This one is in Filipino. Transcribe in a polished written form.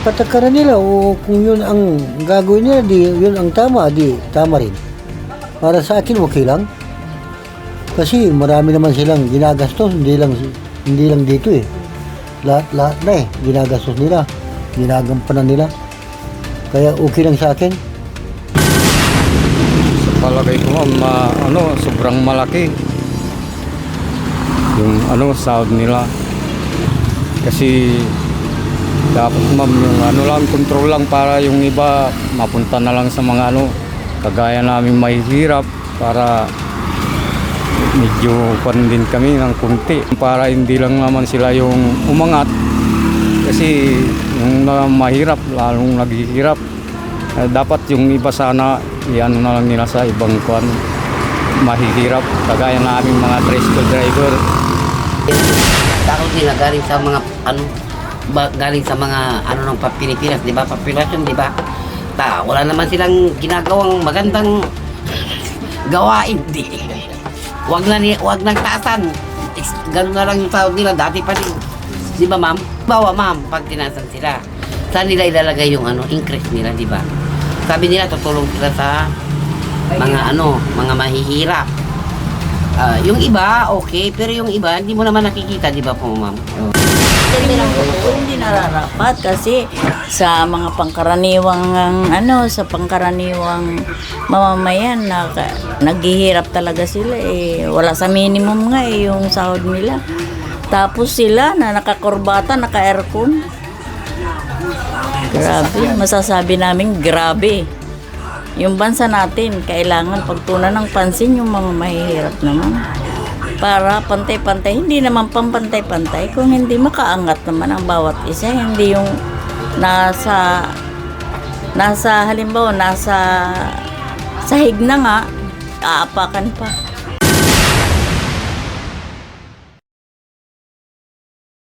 patakaran nila o kung yun ang gagawin nila, di yun ang tama, di tama rin. Para sa akin, okay lang. Kasi marami naman silang ginagastos, hindi lang dito eh. Lahat na eh, ginagastos nila, ginagampanan nila. Kaya okay lang sa akin. Sa palagay ko ma'am, sobrang malaki yung sahod nila. Kasi dapat ma'am yung control lang para yung iba mapunta na lang sa mga kagaya namin mahihirap para medyo pan din kami ng kunti para hindi lang naman sila yung umangat kasi yung mahirap lalong naghihirap. Dapat yung iba sana na lang nila sa ibang mahihirap kagaya namin mga tricycle driver. Takot nila galing sa mga galing sa mga ng Pilipinas, di ba? Populasyon, di ba? Wala naman silang ginagawang magandang gawain, di. Wag nang taasan. Ganun na lang yung sahod nila dati pa rin. Di ba, ma'am? Bawa, ma'am, pag tinasan sila. Saan nila ilalagay yung increase nila, di ba? Sabi nila tutulong sila sa mga mahihirap. Yung iba, okay, pero yung iba, hindi mo naman nakikita, di ba po, ma'am? Hindi nararapat kasi sa mga sa pangkaraniwang mamamayan na naghihirap talaga sila eh. Wala sa minimum nga eh yung sahod nila. Tapos sila na nakakurbata, naka-aircon. Grabe, masasabi namin grabe. Yung bansa natin, kailangan pagtunan ng pansin yung mga mahihirap naman. Para pantay-pantay, hindi naman pampantay-pantay. Kung hindi makaangat naman ang bawat isa, hindi yung nasa halimbawa, nasa sahig na nga, aapakan pa.